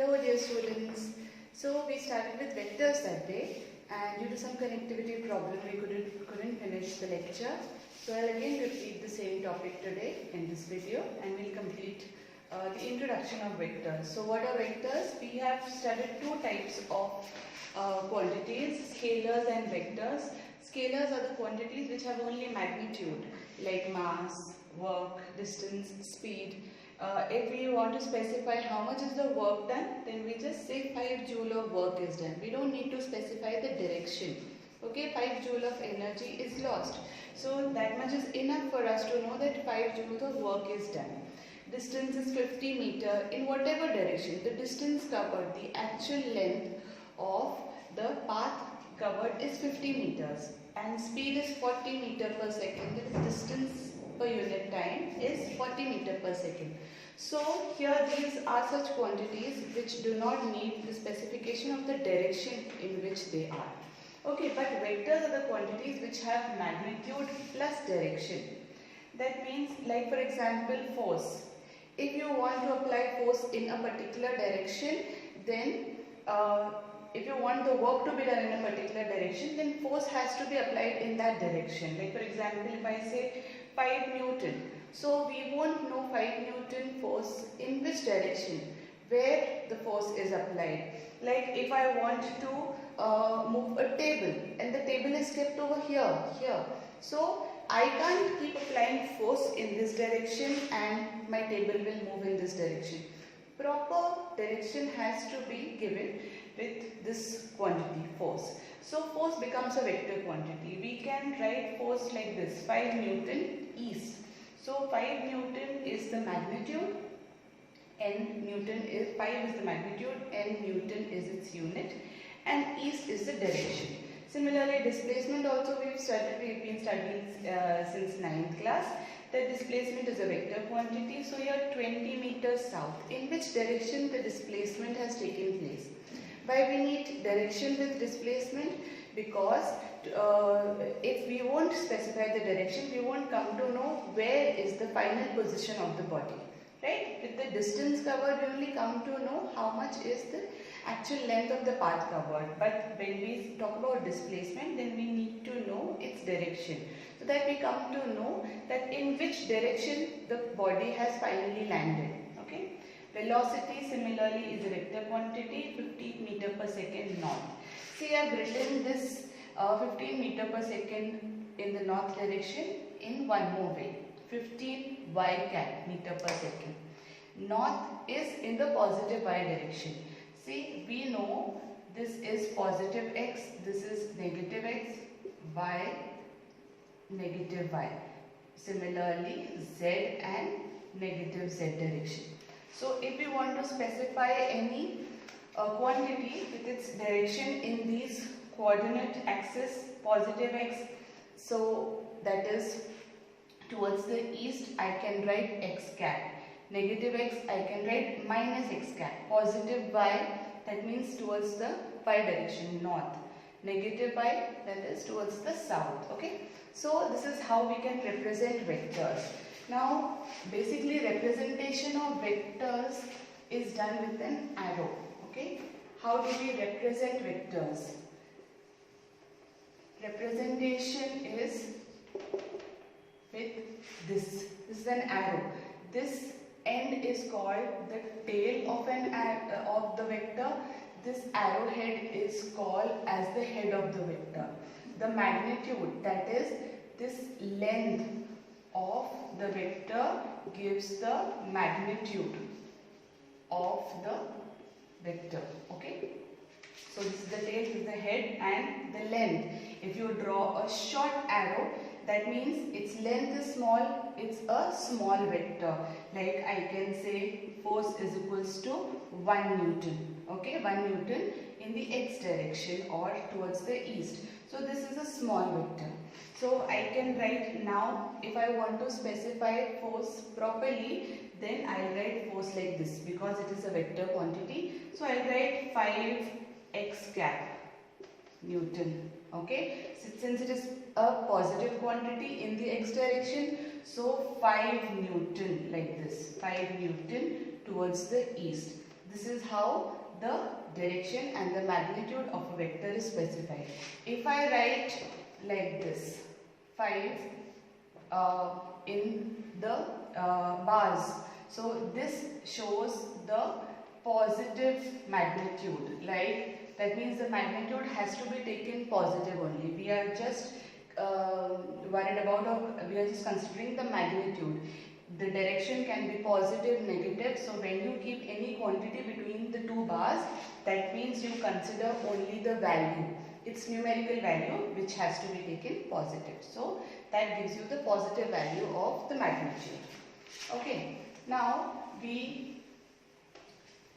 Hello dear students. So we started with vectors that day, and due to some connectivity problem we couldn't finish the lecture. So I'll again repeat the same topic today in this video, and we'll complete the introduction of vectors. So what are vectors? We have studied two types of quantities, scalars and vectors. Scalars are the quantities which have only magnitude, like mass, work, distance, speed. If we want to specify how much is the work done, then we just say 5 joule of work is done. We don't need to specify the direction. Okay, 5 joule of energy is lost. So that much is enough for us to know that 5 joules of work is done. Distance is 50 meter in whatever direction. The distance covered, the actual length of the path covered is 50 meters. And speed is 40 meter per second. The distance per unit time is 40 meter per second. So here these are such quantities which do not need the specification of the direction in which they are. Okay, but vectors are the quantities which have magnitude plus direction. That means, like for example, force. If you want to apply force in a particular direction, then if you want the work to be done in a particular direction, then force has to be applied in that direction. Like for example, if I say 5 Newton, so we won't know 5 Newton force in which direction, where the force is applied. Like if I want to move a table and the table is kept over here, so I can't keep applying force in this direction and my table will move in this direction. Proper direction has to be given with this quantity, force. So force becomes a vector quantity. We can write force like this, 5 Newton east. So 5 Newton is the magnitude, N Newton is 5 is the magnitude, N Newton is its unit, and east is the direction. Similarly, displacement also we've been studying since 9th class. The displacement is a vector quantity. So here 20 meters south. In which direction the displacement has taken place? Why we need direction with displacement? Because if we won't specify the direction, we won't come to know where is the final position of the body. Right? With the distance covered, we only come to know how much is the actual length of the path covered. But when we talk about displacement, then we need to know its direction, so that we come to know that in which direction the body has finally landed. Okay. Velocity similarly is a vector quantity, 15 meter per second north. See, I have written this 15 meter per second in the north direction in one more way. 15 y cap meter per second. North is in the positive y direction. See, we know this is positive x, this is negative x, y, negative y. Similarly, z and negative z direction. So if we want to specify any quantity with its direction in these coordinate axis, positive x, so that is towards the east, I can write x cap. Negative x, I can write minus x cap. Positive y, that means towards the y direction, north. Negative y, that is towards the south. Okay. So this is how we can represent vectors. Now, basically representation of vectors is done with an arrow. Okay. How do we represent vectors? Representation is with this. This is an arrow. This end is called the tail of the vector. This arrowhead is called as the head of the vector. The magnitude, that is this length of the vector, gives the magnitude of the vector. Okay. So this is the tail, this is the head, and the length. If you draw a short arrow, that means its length is small, it's a small vector. Like I can say force is equals to 1 Newton. Okay, 1 Newton in the x direction or towards the east. So this is a small vector. So I can write now, if I want to specify force properly, then I'll write force like this because it is a vector quantity. So I'll write 5x cap Newton. Okay, since it is a positive quantity in the x direction, so 5 Newton like this, 5 Newton towards the east. This is how the direction and the magnitude of a vector is specified. If I write like this, 5 in the bars, so this shows the positive magnitude, like that means the magnitude has to be taken positive only. We are just worried about, we are just considering the magnitude. The direction can be positive, negative. So when you keep any quantity between the two bars, that means you consider only the value. It's numerical value which has to be taken positive. So that gives you the positive value of the magnitude. Okay. Now we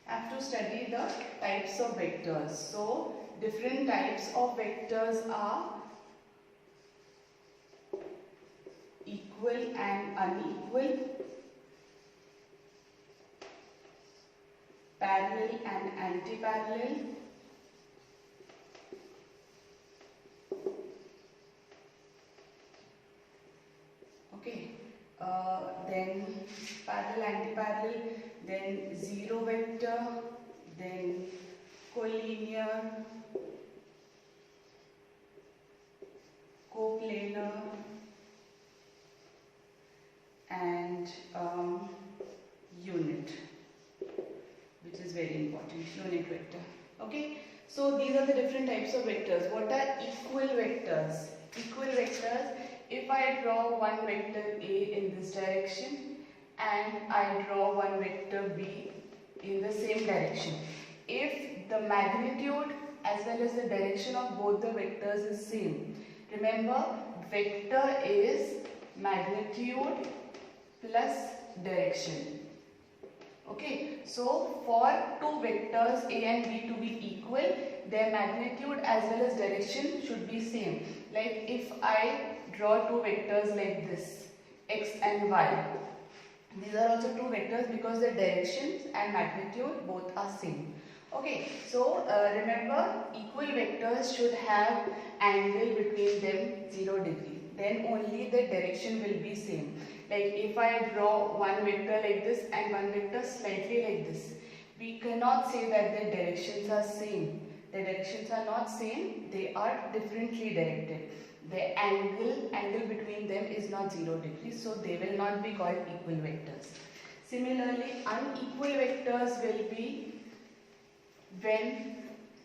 have to study the types of vectors. So different types of vectors are equal and unequal, parallel and anti-parallel, okay, then parallel, anti-parallel, then zero vector, then collinear, coplanar, and unit, which is very important, unit vector. Okay, so these are the different types of vectors. What are equal vectors? Equal vectors, if I draw one vector A in this direction and I draw one vector B in the same direction, if the magnitude as well as the direction of both the vectors is same, remember vector is magnitude plus direction. Okay, so for two vectors A and B to be equal, their magnitude as well as direction should be same. Like if I draw two vectors like this, X and Y, these are also two vectors because the directions and magnitude both are same. Okay, so remember equal vectors should have angle between them 0 degree. Then only the direction will be same. Like if I draw one vector like this and one vector slightly like this, we cannot say that the directions are same. The directions are not same, they are differently directed. The angle between them is not 0 degrees, so they will not be called equal vectors. Similarly, unequal vectors will be when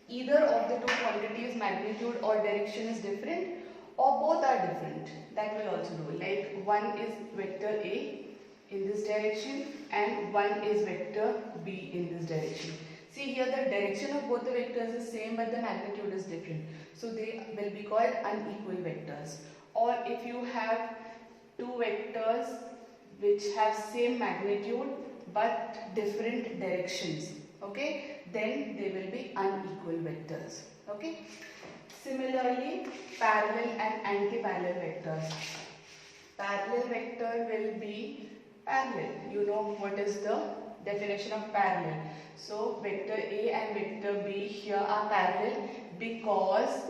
either of the two quantities magnitude or direction is different or both are different. That will also do. Like one is vector A in this direction and one is vector B in this direction. See here the direction of both the vectors is same but the magnitude is different. So they will be called unequal vectors. Or if you have two vectors which have same magnitude but different directions, okay, then they will be unequal vectors. Okay. Similarly, parallel and anti-parallel vectors. Parallel vector will be parallel. You know what is the definition of parallel. So vector A and vector B here are parallel because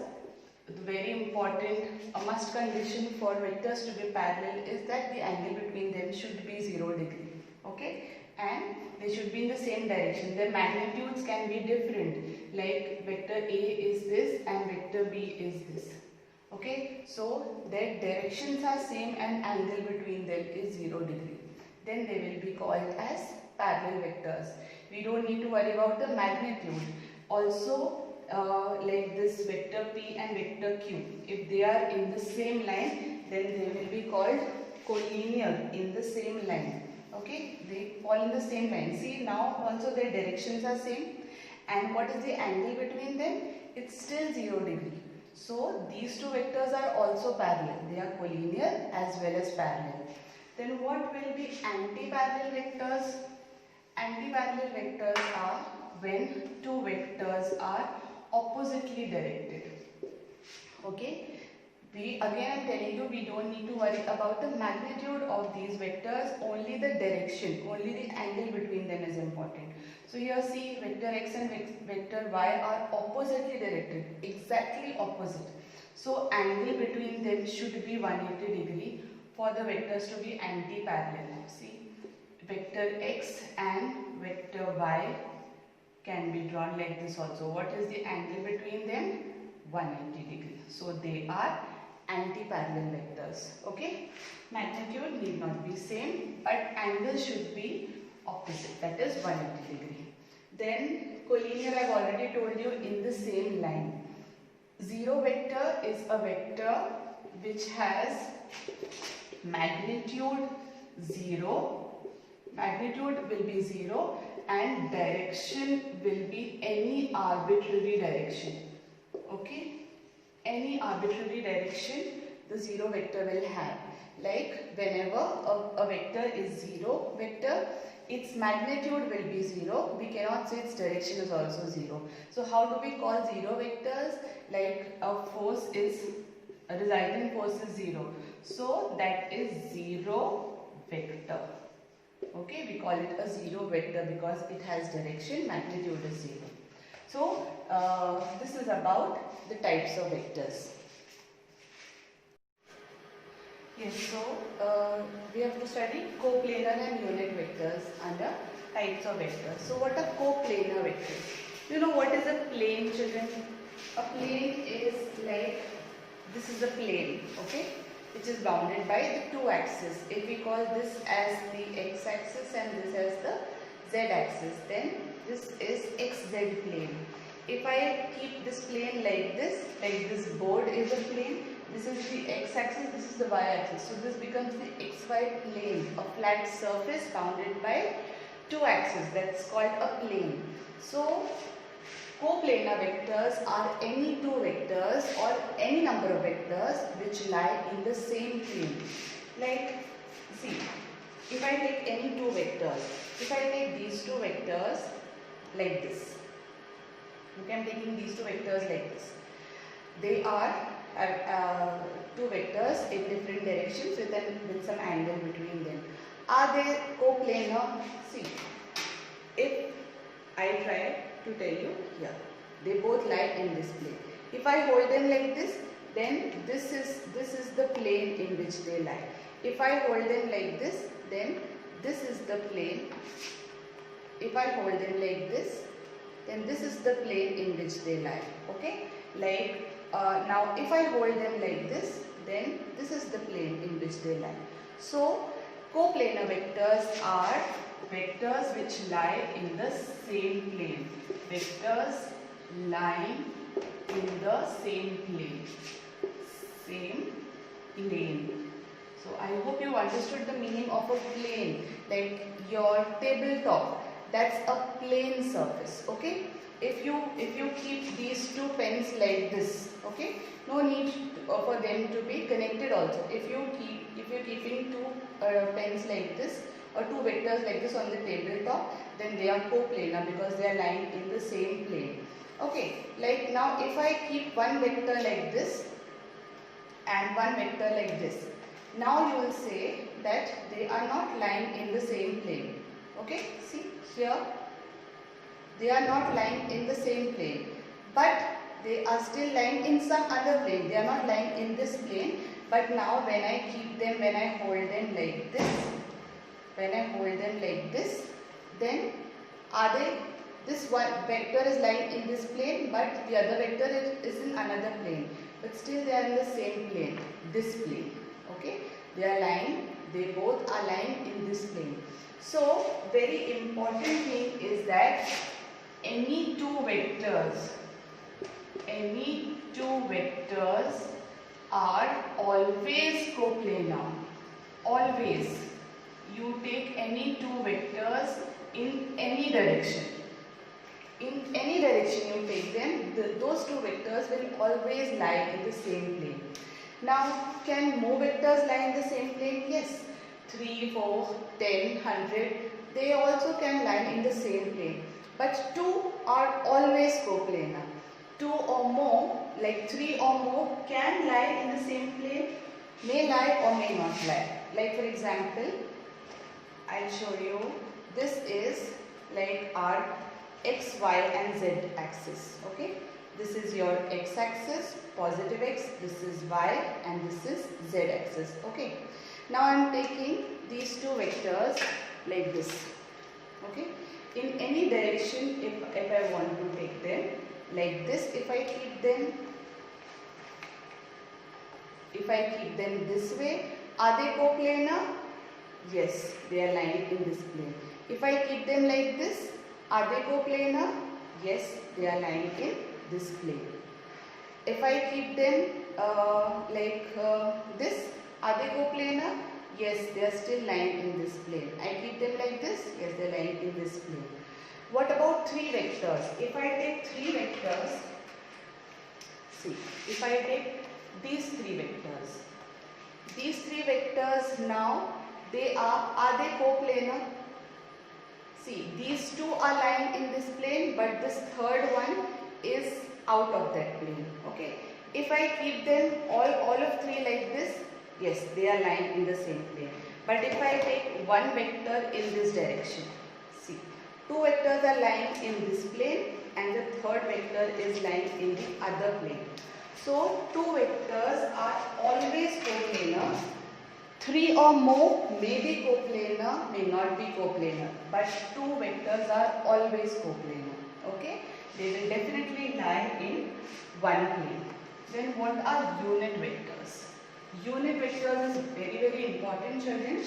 the very important must condition for vectors to be parallel is that the angle between them should be 0 degree. Okay, and they should be in the same direction. Their magnitudes can be different, like vector A is this and vector B is this. Okay, so their directions are same and angle between them is 0 degree. Then they will be called as parallel vectors. We don't need to worry about the magnitude. Also, like this vector P and vector Q, if they are in the same line, then they will be called collinear, in the same line. Okay, they fall in the same line. See, now also their directions are same, and what is the angle between them? It's still 0 degree. So these two vectors are also parallel. They are collinear as well as parallel. Then what will be anti-parallel vectors? Anti-parallel vectors are when two vectors are oppositely directed. Okay. Again I am telling you, we don't need to worry about the magnitude of these vectors, only the direction, only the angle between them is important. So here see, vector x and vector y are oppositely directed, exactly opposite. So angle between them should be 180 degree for the vectors to be anti-parallel. See, vector x and vector y can be drawn like this also. What is the angle between them? 180 degree. So they are anti-parallel vectors. Okay. Magnitude need not be same, but angle should be opposite. That is 180 degree. Then collinear, I have already told you, in the same line. Zero vector is a vector which has magnitude 0. Magnitude will be 0 and direction will be any arbitrary direction. Okay? Any arbitrary direction the zero vector will have. Like whenever a vector is zero vector, its magnitude will be 0. We cannot say its direction is also 0. So how do we call zero vectors? Like a force is, a resultant force is 0. So that is zero vector. Okay, we call it a zero vector because it has direction, magnitude is 0. So this is about the types of vectors. Yes, so we have to study coplanar and unit vectors under types of vectors. So what are coplanar vectors? You know what is a plane, children? A plane is like, this is a plane, okay, which is bounded by the two axes. If we call this as the x-axis and this as the z-axis, then this is xz plane. If I keep this plane like this board is a plane, this is the x-axis, this is the y-axis. So this becomes the xy plane, a flat surface bounded by two axes. That's called a plane. So coplanar vectors are any two vectors or any number of vectors which lie in the same plane. Like, see, if I take any two vectors, if I take these two vectors like this, okay, I am taking these two vectors like this. They are two vectors in different directions with some angle between them. Are they coplanar? See, if I try to tell you here, they both lie in this plane. If I hold them like this, then this is the plane in which they lie. If I hold them like this, then this is the plane. If I hold them like this, then this is the plane in which they lie. Okay, like now if I hold them like this, then this is the plane in which they lie. So coplanar vectors are vectors which lie in the same plane. Vectors lying in the same plane. Same plane. So I hope you understood the meaning of a plane. Like your tabletop, that's a plane surface. Okay. If you keep these two pens like this, okay, no need for them to be connected also. If you're keeping two pens like this or two vectors like this on the tabletop, then they are coplanar because they are lying in the same plane. Okay, like now if I keep one vector like this and one vector like this, now you will say that they are not lying in the same plane. Okay, see here, they are not lying in the same plane, but they are still lying in some other plane. They are not lying in this plane, but now when I keep them, when I hold them like this, then are they, this one vector is lying in this plane, but the other vector is in another plane, but still they are in the same plane, this plane. Okay, they both are lying in this plane. So very important thing is that any two vectors are always coplanar. Always. You take any two vectors in any direction. In any direction you take them, those two vectors will always lie in the same plane. Now, can more vectors lie in the same plane? Yes. 3, 4, 10, 100, they also can lie in the same plane. But two are always coplanar. Two or more, like 3 or more, can lie in the same plane, may lie or may not lie. Like for example, I'll show you, this is like our x, y and z axis. Okay, this is your x axis, positive x, this is y and this is z axis. Okay, now I am taking these two vectors like this. Okay, in any direction, if I want to take them like this, if I keep them this way, are they coplanar? Yes, they are lying in this plane. If I keep them like this, are they coplanar? Yes, they are lying in this plane. If I keep them this, are they coplanar? Yes, they are still lying in this plane. I keep them like this. Yes, they are lying in this plane. What about three vectors? If I take three vectors, see, if I take these three vectors now, are they coplanar? See, these two are lying in this plane, but this third one is out of that plane. Okay. If I keep them all of three like this, yes, they are lying in the same plane. But if I take one vector in this direction, see, two vectors are lying in this plane and the third vector is lying in the other plane. So, two vectors are always coplanar. Three or more may be coplanar, may not be coplanar, but two vectors are always coplanar. Okay, they will definitely lie in one plane. Then what are unit vectors? Unit vectors is very important, children.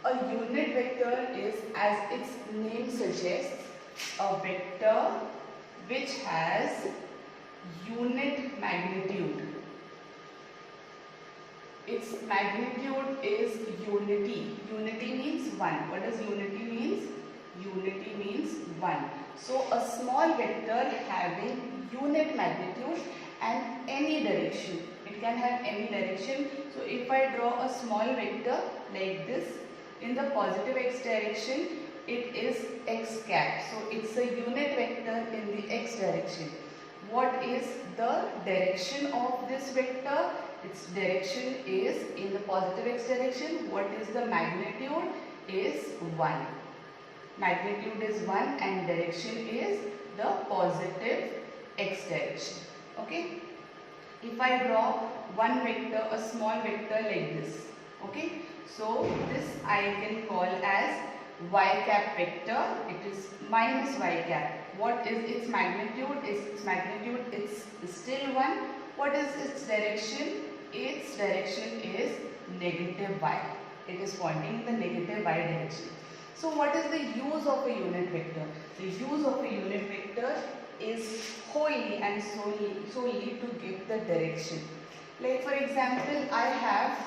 A unit vector is, as its name suggests, a vector which has unit magnitude. Its magnitude is unity. Unity means 1. What does unity means? Unity means 1. So a small vector having unit magnitude and any direction. It can have any direction. So if I draw a small vector like this, in the positive x direction, it is x cap. So it's a unit vector in the x direction. What is the direction of this vector? Its direction is in the positive x direction. What is the magnitude? Is 1. Magnitude is 1 and direction is the positive x direction. Okay. If I draw one vector, a small vector like this. Okay. So this I can call as y cap vector. It is minus y cap. What is its magnitude? It's still 1. What is its direction? Its direction is negative y. It is pointing in the negative y direction. So what is the use of a unit vector? The use of a unit vector is wholly and solely to give the direction. Like for example, I have,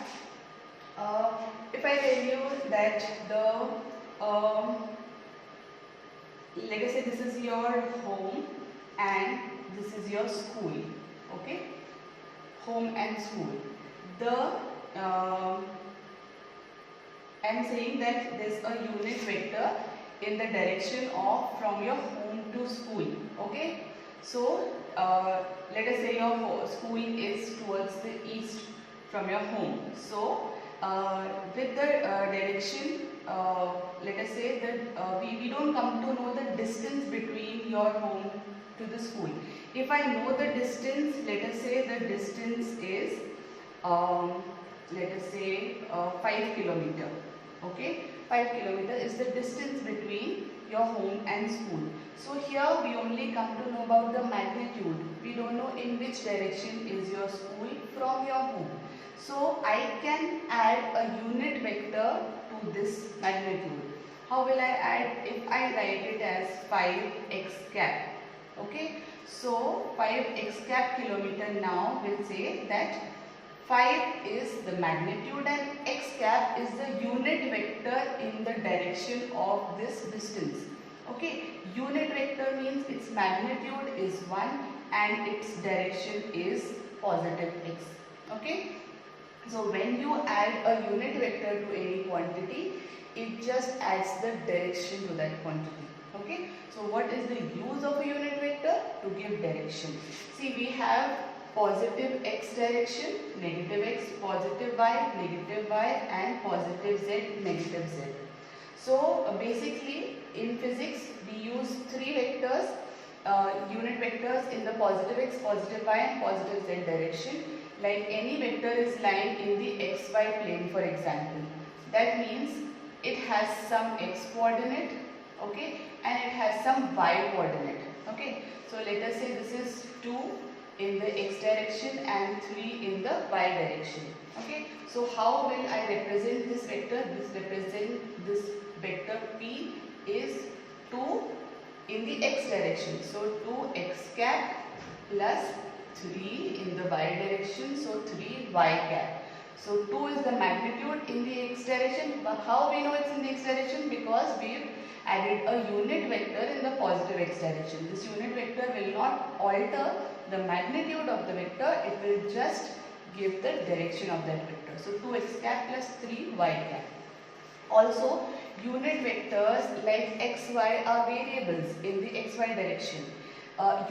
if I tell you that let us say this is your home and this is your school. Okay, home and school. I am saying that there is a unit vector in the direction of from your home to school. Okay, so let us say your school is towards the east from your home. So with the direction, let us say that we don't come to know the distance between your home to the school. If I know the distance, let us say the distance is let us say 5 kilometer. Okay, 5 kilometer is the distance between your home and school. So here we only come to know about the magnitude. We don't know in which direction is your school from your home. So I can add a unit vector to this magnitude. How will I add? If I write it as 5x cap. Okay, so 5x cap kilometer now will say that 5 is the magnitude and x cap is the unit vector in the direction of this distance. Okay, unit vector means its magnitude is 1 and its direction is positive x. Okay, so when you add a unit vector to any quantity, it just adds the direction to that quantity. Okay, so what is the use of a unit vector? To give direction. See, we have positive x direction, negative x, positive y, and positive z, negative z. So basically in physics we use three vectors, unit vectors in the positive x, positive y and positive z direction. Like any vector is lying in the xy plane, for example. That means it has some x coordinate okay, and it has some y coordinate, okay. So let us say this is 2 in the x direction and 3 in the y direction, okay. So how will I represent this vector? This vector p is 2 in the x direction, so 2x cap plus 3 in the y direction, so 3y cap. So 2 is the magnitude in the x direction. But how we know it's in the x direction? Because we've added a unit vector in the positive x direction. This unit vector will not alter the magnitude of the vector, it will just give the direction of that vector. So 2x cap plus 3y cap. Also, unit vectors like xy are variables in the xy direction.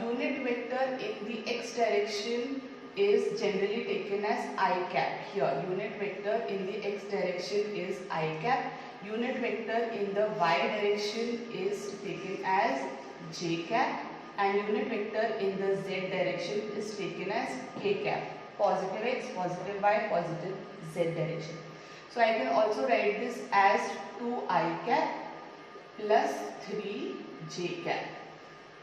Unit vector in the x direction is generally taken as I cap. Here, unit vector in the x direction is I cap. Unit vector in the y direction is taken as j cap, and unit vector in the z direction is taken as k cap. Positive x, positive y, positive z direction. So I can also write this as 2I cap plus 3j cap.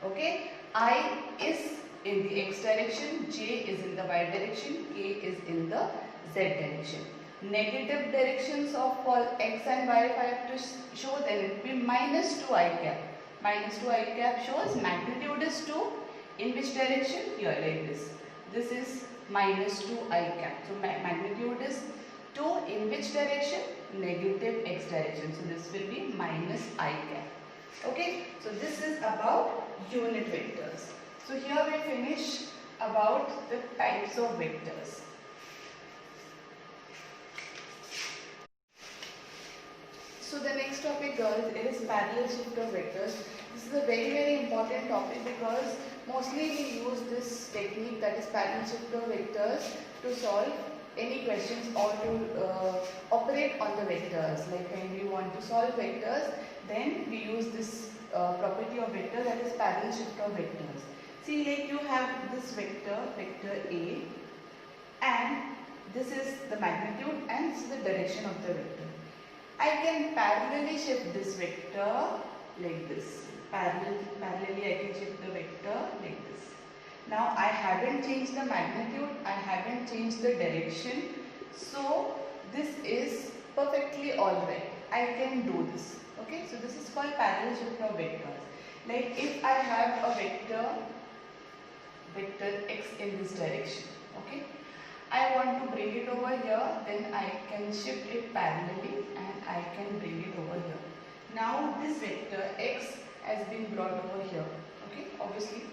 Okay, I is in the x direction, j is in the y direction, k is in the z direction. Negative directions of x and y if I have to show, then it will be minus 2I cap. Minus 2I cap shows magnitude is 2. In which direction? Here, like this. This is minus 2I cap. So magnitude is 2 in which direction? Negative x direction. So this will be minus I cap. Okay. So this is about unit vectors. So here we finish about the types of vectors. So the next topic, girls, is parallel shift of vectors. This is a very important topic because mostly we use this technique, that is parallel shift of vectors, to solve any questions or to operate on the vectors. Like when we want to solve vectors, then we use this property of vector, that is parallel shift of vectors. See, like you have this vector, vector A, and this is the magnitude and this is the direction of the vector. I can parallelly shift this vector like this. Parallelly I can shift the vector like this. Now I haven't changed the magnitude, I haven't changed the direction. So this is perfectly alright. I can do this. Okay, so this is called parallel shift of vectors. Like if I have a vector x in this direction. Okay, I want to bring it over here, then I can shift it parallelly and I can bring it over here. Now this vector x has been brought over here. Okay, obviously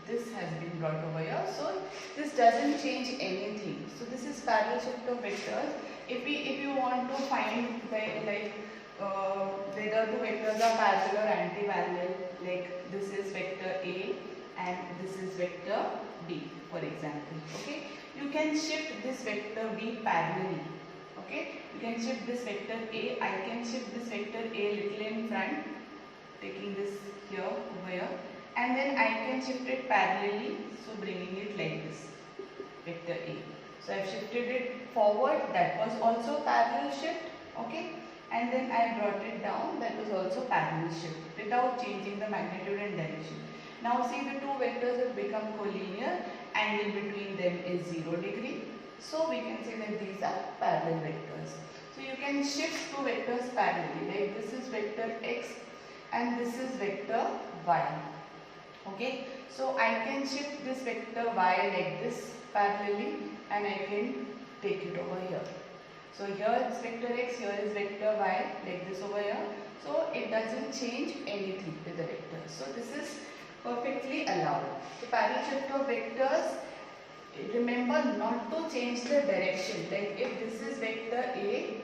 this has been brought over here. So this doesn't change anything. So this is parallel shift of vectors. If you want to find whether two vectors are parallel or anti-parallel, like this is vector A and this is vector B, for example. Okay, you can shift this vector B parallelly. Okay, you can shift this vector A. I can shift this vector A little in front, taking this here over here, and then I can shift it parallelly, so bringing it like this, vector A. So I have shifted it forward, that was also parallel shift. Okay, and then I brought it down, that was also parallel shift, without changing the magnitude and direction. Now see, the two vectors have become collinear, angle between them is 0 degree. So we can say that these are parallel vectors. So you can shift two vectors parallelly, like this is vector x and this is vector y. Okay, so I can shift this vector y like this parallelly and I can take it over here. So here is vector x, here is vector y, like this over here. So it doesn't change anything with the vectors. So this is perfectly allowed. So parallel shift of vectors, remember not to change the direction. Like if this is vector A,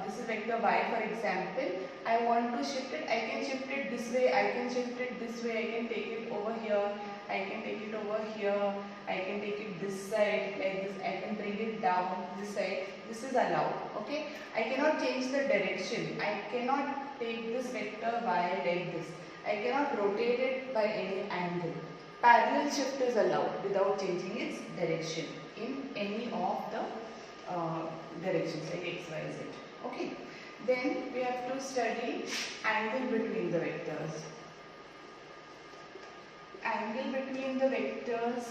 this is vector y, for example, I want to shift it, I can shift it this way, I can shift it this way, I can take it over here, I can take it over here, I can take it this side like this, I can bring it down this side. This is allowed. Okay, I cannot change the direction, I cannot take this vector y like this, I cannot rotate it by any angle. Parallel shift is allowed without changing its direction in any of the directions like x, y, z. Okay. Then we have to study angle between the vectors. Angle between the vectors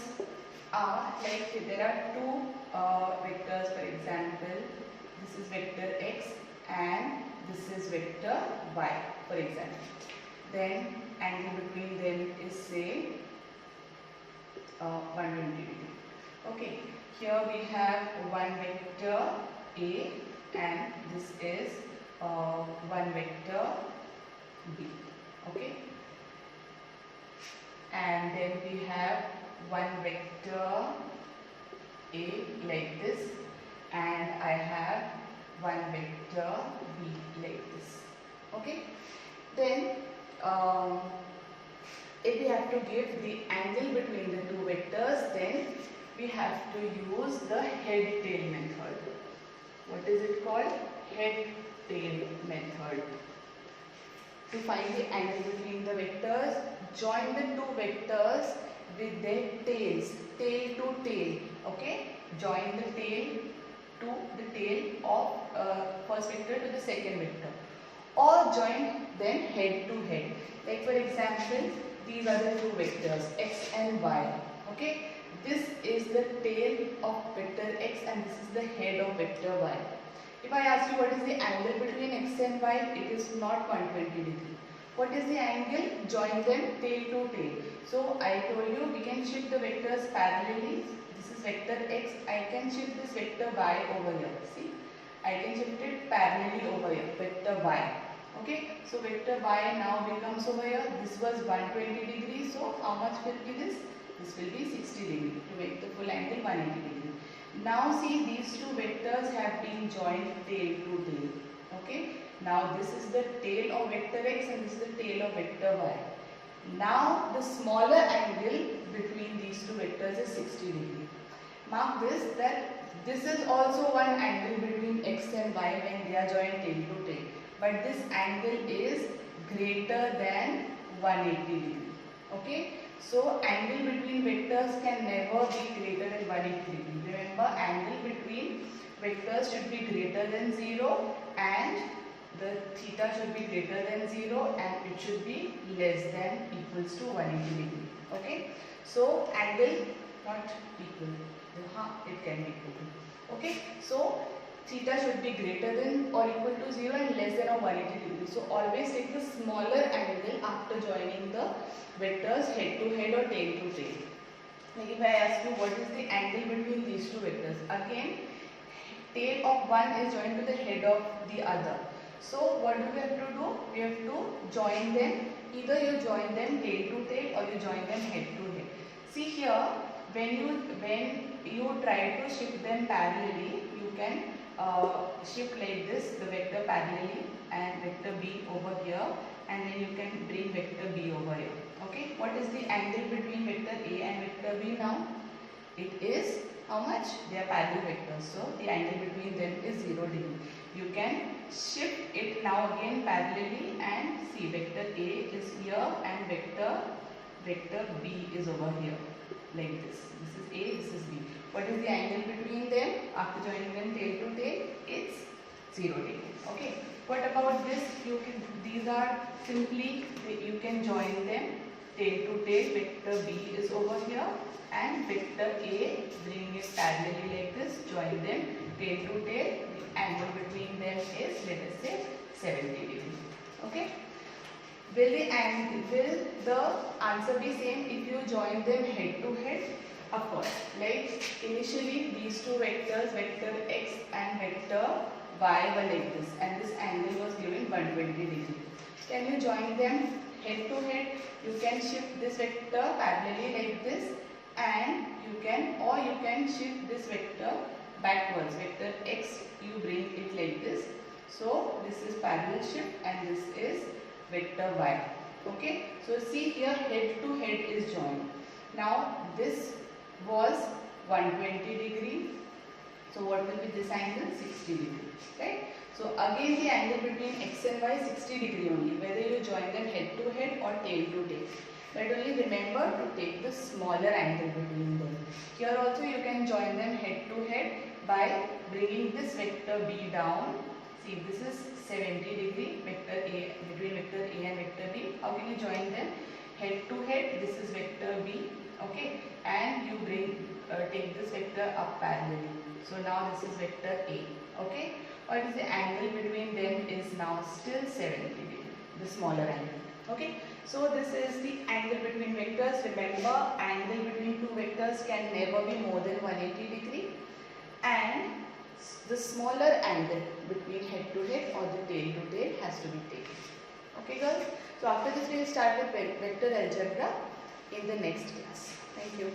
are like there are two vectors, for example, this is vector x and this is vector y, for example. Then angle between them is say 120 degree. Okay, here we have one vector A and this is one vector B. Okay, and then we have one vector A like this and I have one vector B like this. Okay, then if we have to give the angle between the two vectors, then we have to use the head-tail method. What is it called? Head-tail method. To find the angle between the vectors, join the two vectors with their tails, tail to tail. Okay, join the tail to the tail of first vector to the second vector, or join them head to head. Like for example, these are the two vectors x and y. Okay, this is the tail of vector x and this is the head of vector y. If I ask you what is the angle between x and y, it is not 120 degree. What is the angle? Join them tail to tail. So I told you we can shift the vectors parallelly. This is vector x. I can shift this vector y over here. See, I can shift it parallelly over here. Vector y. Okay, so vector y now becomes over here. This was 120 degrees. So how much will be this? This will be 60 degree to make the full angle 180 degree. Now see, these two vectors have been joined tail to tail. Okay, now this is the tail of vector x and this is the tail of vector y. Now the smaller angle between these two vectors is 60 degree. Mark this, that this is also one angle between x and y when they are joined tail to tail. But this angle is greater than 180 degree. Okay, so angle between vectors can never be greater than 180 degree. Remember, angle between vectors should be greater than 0 and the theta should be greater than 0 and it should be less than equals to 180 degree. Okay, so angle not equal, it can be equal to. Okay, so theta should be greater than or equal to 0 and less than or 180 degree. So always take the smaller angle after joining the vectors head to head or tail to tail. Like if I ask you what is the angle between these two vectors, again tail of one is joined to the head of the other. So what do we have to do? We have to join them. Either you join them tail to tail or you join them head to head. See here, when you try to shift them parallelly, you can shift like this, the vector parallelly and vector b over here, and then you can bring vector b over here. Okay, what is the angle between vector a and vector b now? It is how much? They are parallel vectors, so the angle between them is 0 degree. You can shift it now again parallelly and see vector a is here and vector b is over here like this. This is a, this is b. What is the angle between them after joining them tail to tail? It's 0 degree. Okay. What about this? These are simply, you can join them tail to tail. Vector b is over here and vector a, bring it parallelly like this, join them tail to tail. The angle between them is, let us say, 70 degree. Okay. Will the answer be same if you join them head to head? Of course. Like initially these two vectors, vector x and vector y were like this and this angle was given 120 degree. Can you join them head to head? You can shift this vector parallelly like this and you can shift this vector backwards. Vector x, you bring it like this. So this is parallel shift and this is vector y. Okay, so see here head to head is joined. Now this was 120 degree. So what will be this angle? 60 degree. Right? So again the angle between x and y 60 degree only, whether you join them head to head or tail to tail. But only remember to take the smaller angle between them. Here also you can join them head to head by bringing this vector b down. See, this is 70 degree, vector A between vector A and vector B. How can you join them? Head to head, this is vector B, okay, and you take this vector up parallelly. So now this is vector A, okay. What is the angle between them is now still 70 degree, the smaller angle, okay. So this is the angle between vectors. Remember, angle between two vectors can never be more than 180 degree, and the smaller angle between head to head or the tail to tail has to be taken. Okay girls? So after this we will start with vector algebra in the next class. Thank you.